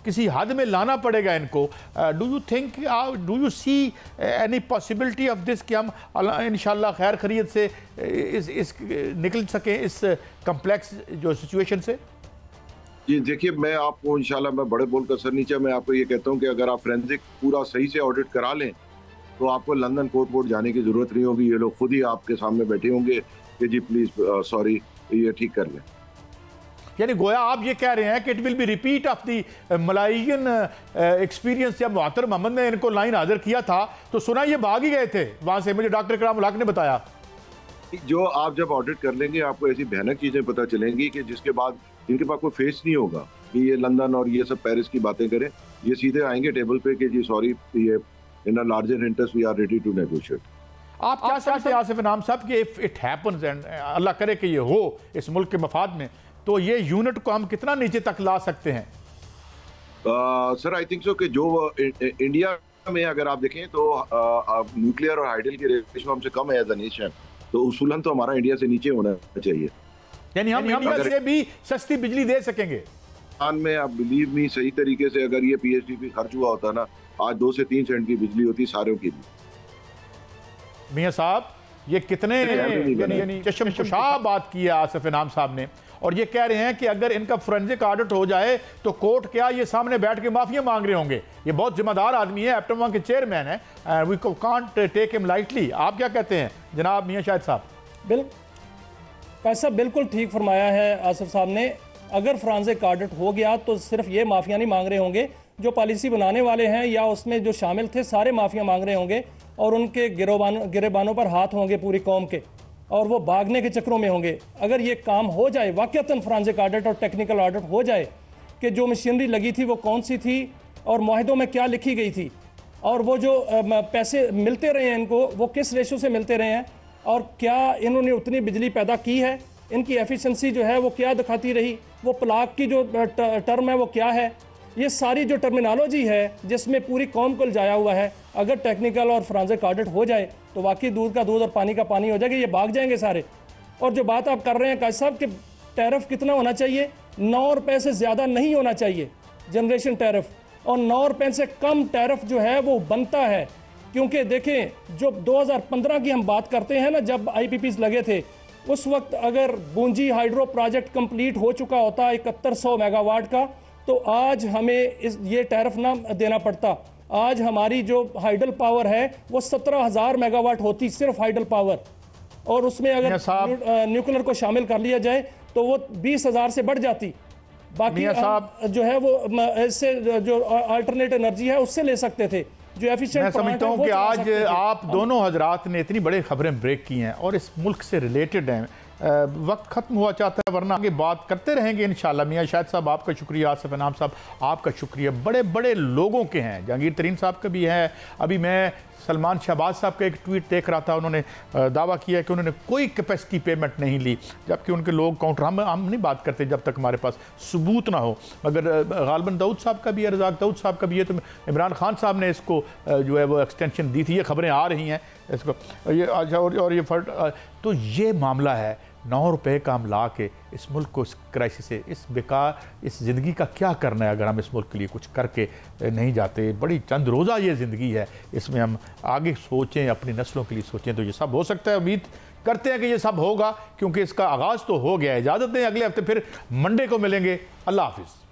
किसी हद में लाना पड़ेगा इनको। Do you see any possibility of this कि हम इंशाल्लाह खैर खैरियत से इस निकल सकें इस कम्प्लेक्स जो सिचुएशन से? जी देखिए, मैं आपको इंशाल्लाह, मैं बड़े बोल कर सर नीचे, मैं आपको ये कहता हूँ कि अगर आप फोरेंसिक पूरा सही से ऑडिट करा लें तो आपको लंदन कोर्ट जाने की जरूरत नहीं होगी। ये लोग खुद ही आपके सामने बैठे होंगे कि जी प्लीज सॉरी ये ठीक कर लें। यानी गोया आप ये कह रहे हैं कि it will be repeat of the Malaysian experience. जब मुअत्तर मोहम्मद ने इनको लाइन हाजिर किया था तो सुना ये भाग ही गए थे वहां से, मुझे डॉक्टर कलाम हक ने बताया। जो आप जब ऑडिट कर लेंगे आपको ऐसी भयानक चीजें पता चलेंगी कि जिसके बाद इनके पास कोई फेस नहीं होगा कि ये लंदन और ये सब पेरिस की बातें करें। ये सीधे आएंगे टेबल पे कि जी सॉरी, ये in a larger interest we are ready to negotiate. आप क्या समझते हैं आसिफ इनाम साहब कि if it happens and Allah करे कि ये हो इस मुल्क के मफाद में, तो ये यूनिट को हम कितना नीचे तक ला सकते हैं? सर आई थिंक सो कि जो इंडिया में अगर आप देखें तो न्यूक्लियर और हाइडल की रेशो हमसे कम है एज अ नेशन, तो उसूलन तो हमारा इंडिया से नीचे होना चाहिए। यानी हम इंडिया से भी सस्ती बिजली दे सकेंगे। में आप बिलीव मी, सही तरीके से अगर ये PHDP खर्च हुआ होता ना, आज 2 से 3 सेंट की बिजली होती सारों की। मियां साहब, ये कितने चश्मकुशा बात की है आसिफ इनाम साहब ने, और ये कह रहे हैं कि अगर इनका फोरेंसिक ऑडिट हो जाए तो कोर्ट क्या ये सामने बैठ के माफिया मांग रहे होंगे। ये बहुत जिम्मेदार आदमी है, एप्टम के चेयरमैन है, we can't take him lightly. आप क्या कहते हैं जनाब मियां शाहिद साहब? बिल्कुल ठीक फरमाया है आसिफ साहब ने। अगर फोरेंसिक ऑडिट हो गया तो सिर्फ ये माफिया नहीं मांग रहे होंगे, जो पॉलिसी बनाने वाले हैं या उसमें जो शामिल थे सारे माफिया मांग रहे होंगे और उनके गिरेबानों पर हाथ होंगे पूरी कौम के, और वो भागने के चक्रों में होंगे। अगर ये काम हो जाए, वाकईतन फोरेंसिक ऑडिट और टेक्निकल ऑडिट हो जाए कि जो मशीनरी लगी थी वो कौन सी थी और मुआहदों में क्या लिखी गई थी, और वो जो पैसे मिलते रहे हैं इनको, वो किस रेशो से मिलते रहे हैं, और क्या इन्होंने उतनी बिजली पैदा की है, इनकी एफिशिएंसी जो है वो क्या दिखाती रही, वो प्लाक की जो टर्म है वो क्या है। ये सारी जो टर्मिनोलॉजी है जिसमें पूरी कौम को लजाया हुआ है, अगर टेक्निकल और फोरेंसिक ऑडिट हो जाए तो वाकई दूध का दूध और पानी का पानी हो जाएगा, ये भाग जाएंगे सारे। और जो बात आप कर रहे हैं काजी साहब कि टैरिफ कितना होना चाहिए, 9 रुपये से ज़्यादा नहीं होना चाहिए जनरेशन टैरिफ, और 9 रुपये से कम टैरिफ जो है वो बनता है। क्योंकि देखें जो 2015 की हम बात करते हैं ना, जब IPPs लगे थे, उस वक्त अगर बूंजी हाइड्रो प्रोजेक्ट कंप्लीट हो चुका होता 7100 मेगावाट का, तो आज हमें ये टैरिफ ना देना पड़ता। आज हमारी जो हाइडल पावर है वो 17,000 मेगावाट होती, सिर्फ हाइडल पावर, और उसमें अगर न्यूक्लियर को शामिल कर लिया जाए तो वो 20,000 से बढ़ जाती। बाकी जो है वो इससे जो अल्टरनेट एनर्जी है उससे ले सकते थे, जो एफिशिएंट। मैं समझता हूँ कि आज आप दोनों हजरात ने इतनी बड़ी खबरें ब्रेक की हैं और इस मुल्क से रिलेटेड हैं। वक्त ख़त्म हुआ चाहता है, वरना आगे बात करते रहेंगे इंशाल्लाह। मियां शाहिद साहब आपका शुक्रिया, आसिफ इनाम साहब आपका शुक्रिया। बड़े बड़े लोगों के हैं, जहांगीर तरीन साहब का भी है। अभी मैं सलमान शहबाज साहब का एक ट्वीट देख रहा था, उन्होंने दावा किया कि उन्होंने कोई कैपेसिटी पेमेंट नहीं ली, जबकि उनके लोग काउंटर, हम नहीं बात करते जब तक हमारे पास सबूत ना हो। मगर गालबन दाऊद साहब का भी है, रज़ाक दाऊद साहब का भी है, तो इमरान खान साहब ने इसको जो है वो एक्सटेंशन दी थी। ये खबरें आ रही हैं इसको, ये और ये तो ये मामला है 9 रुपये का हम ला के इस मुल्क को इस क्राइसिस से, इस बेकार इस ज़िंदगी का क्या करना है अगर हम इस मुल्क के लिए कुछ करके नहीं जाते। बड़ी चंद रोज़ा ये ज़िंदगी है, इसमें हम आगे सोचें, अपनी नस्लों के लिए सोचें तो ये सब हो सकता है। उम्मीद करते हैं कि ये सब होगा, क्योंकि इसका आगाज़ तो हो गया है। इजाज़त दें, अगले हफ्ते फिर मंडे को मिलेंगे। अल्लाह हाफिज़।